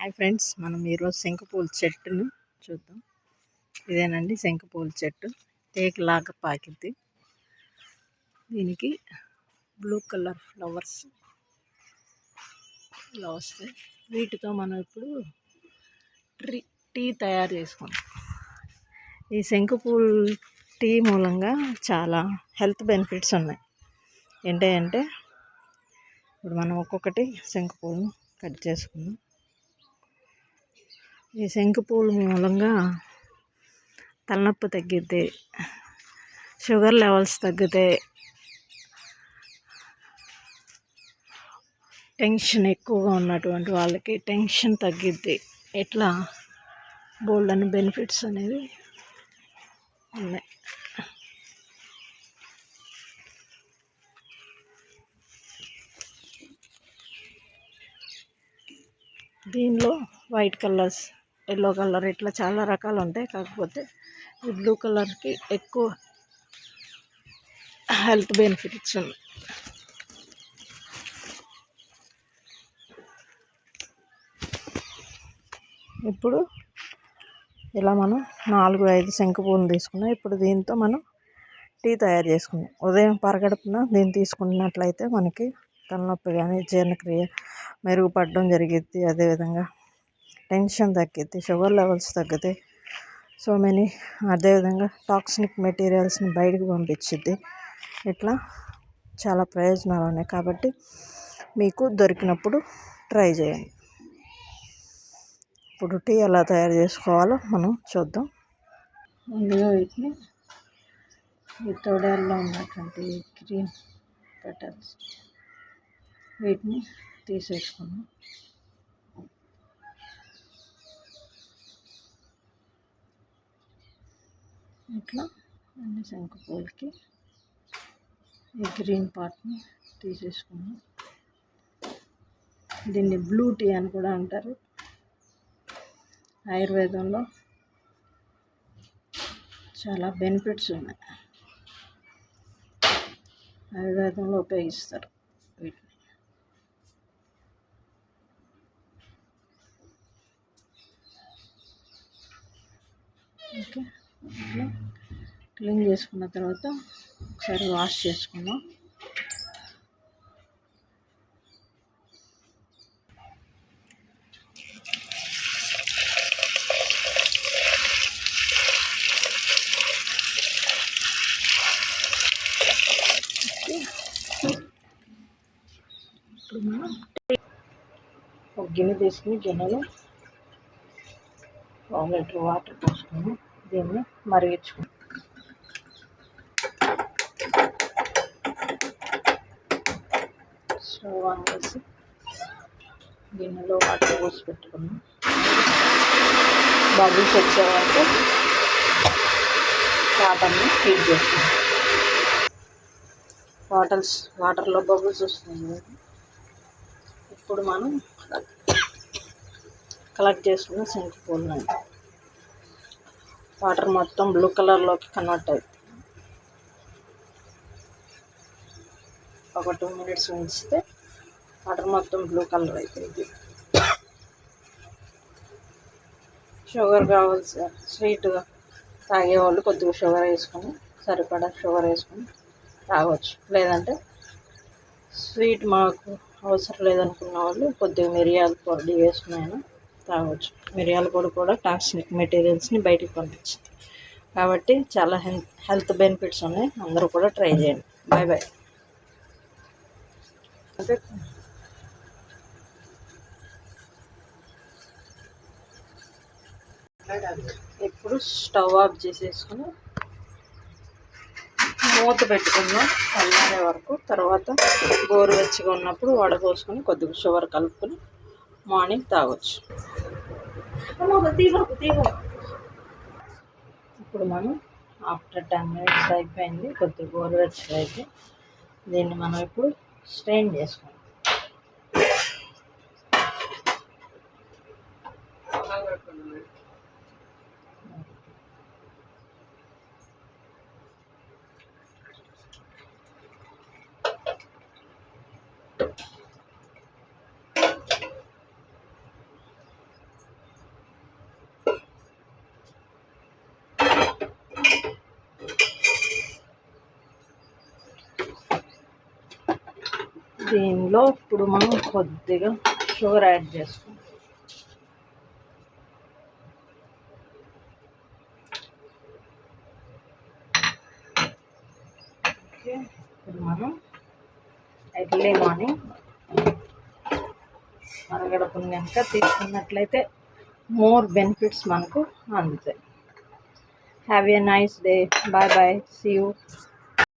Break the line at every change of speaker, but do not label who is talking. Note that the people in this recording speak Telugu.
హాయ్ ఫ్రెండ్స్, మనం ఈరోజు శంకుపూల చెట్టును చూద్దాం. ఇదేనండి శంకుపూల చెట్టు, తేకలాగా పాకిద్ది. దీనికి బ్లూ కలర్ ఫ్లవర్స్ ఇలా వస్తాయి. వీటితో మనం ఇప్పుడు టీ తయారు చేసుకుంటాం. ఈ శంకుపూల టీ మూలంగా చాలా హెల్త్ బెనిఫిట్స్ ఉన్నాయి. ఏంటంటే ఇప్పుడు మనం ఒక్కొక్కటి శంకుపూలను కట్ చేసుకుందాం. ఈ శంకుపూల మూలంగా తలనొప్పి తగ్గిద్ది, షుగర్ లెవెల్స్ తగ్గుతాయి, టెన్షన్ ఎక్కువగా ఉన్నటువంటి వాళ్ళకి టెన్షన్ తగ్గిద్ది. ఇట్లా బోల్డ్ అని బెనిఫిట్స్ అనేవి ఉన్నాయి. దీనిలో వైట్ కలర్స్, ఎల్లో కలర్ ఇట్లా చాలా రకాలు ఉంటాయి. కాకపోతే ఈ బ్లూ కలర్కి ఎక్కువ హెల్త్ బెనిఫిట్స్ ఉన్నాయి. ఇప్పుడు ఇలా మనం 4-5 శంకుపూలను తీసుకున్నాం. ఇప్పుడు దీంతో మనం టీ తయారు చేసుకున్నాం. ఉదయం పరగడుపున దీన్ని తీసుకున్నట్లయితే మనకి తలనొప్పి కానీ జీర్ణక్రియ మెరుగుపడడం జరిగిద్ది. అదేవిధంగా టెన్షన్ తగ్గిద్ది, షుగర్ లెవెల్స్ తగ్గుతాయి. సో మెనీ అదేవిధంగా టాక్సిక్ మెటీరియల్స్ని బయటకు పంపించిద్ది. ఇట్లా చాలా ప్రయోజనాలు ఉన్నాయి. కాబట్టి మీకు దొరికినప్పుడు ట్రై చేయండి. ఇప్పుడు టీ ఎలా తయారు చేసుకోవాలో మనం చూద్దాం. ముందుగా వీటిని ఈ తోడేళ్ళలో ఉన్నటువంటి గ్రీన్ పెటల్స్ వీటిని తీసేసుకున్నాం. ఇట్లా అన్ని శంకుపూలకి ఈ గ్రీన్ పార్ట్ని తీసేసుకున్నాం. దీన్ని బ్లూ టీ అని కూడా అంటారు. ఆయుర్వేదంలో చాలా బెనిఫిట్స్ ఉన్నాయి. ఆయుర్వేదంలో ఉపయోగిస్తారు వీటిని. ఓకే, ఇట్లా క్లీన్ చేసుకున్న తర్వాత ఒకసారి వాష్ చేసుకుందాం. ఇప్పుడు మనం ఒక గిన్నె తీసుకుని గిన్నెలో 1 లీటర్ వాటర్ పోసుకుని దీన్ని మరిగించుకుంటాం. స్టవ్ ఆన్ చేసి గిన్నెలో వాటర్ పోసి పెట్టుకున్నాం. బబుల్స్ వచ్చే వరకు వాటర్ని హీట్ చేసుకుంటాం. వాటర్లో బబుల్స్ వస్తుంది. ఇప్పుడు మనం కలెక్ట్ చేసుకున్న శంకుపూలను వాటర్ మొత్తం బ్లూ కలర్లోకి కన్వర్ట్ అవుతుంది. ఒక 2 minutes ఉంచితే వాటర్ మొత్తం బ్లూ కలర్ అవుతుంది. షుగర్ కావాల్సి స్వీట్గా తాగేవాళ్ళు కొద్దిగా షుగర్ వేసుకొని, సరిపడా షుగర్ వేసుకొని తాగవచ్చు. లేదంటే స్వీట్ మాకు అవసరం లేదనుకున్న వాళ్ళు కొద్దిగా మిరియాల పొడి వేసుకునైనా తాగవచ్చు. మిరియాల పొడి కూడా టాక్సిక్ మెటీరియల్స్ని బయటికి పంపించింది. కాబట్టి చాలా హెల్త్ బెనిఫిట్స్ ఉన్నాయి. అందరూ కూడా ట్రై చేయండి. Bye bye. ఇప్పుడు స్టవ్ ఆఫ్ చేసేసుకుని మూత పెట్టుకుందాం చల్లారే వరకు. తర్వాత గోరువెచ్చగా ఉన్నప్పుడు వడపోసుకొని కొద్దిగా షుగర్ కలుపుకొని మార్నింగ్ తాగొచ్చు. ఇప్పుడు మనం ఆఫ్టర్ 10 minutes అయిపోయింది. కొద్దిగా గోరువెచ్చగా అయితే దీన్ని మనం ఇప్పుడు స్ట్రెయిన్ చేసుకుందాం. దీనిలో ఇప్పుడు మనం కొద్దిగా షుగర్ యాడ్ చేసుకుంటాం. ఓకే, ఇప్పుడు మనం ఎర్లీ మార్నింగ్ మరగడపుని కనుక తీసుకున్నట్లయితే మోర్ బెనిఫిట్స్ మనకు అందుతాయి. Have a nice day. Bye bye. See you.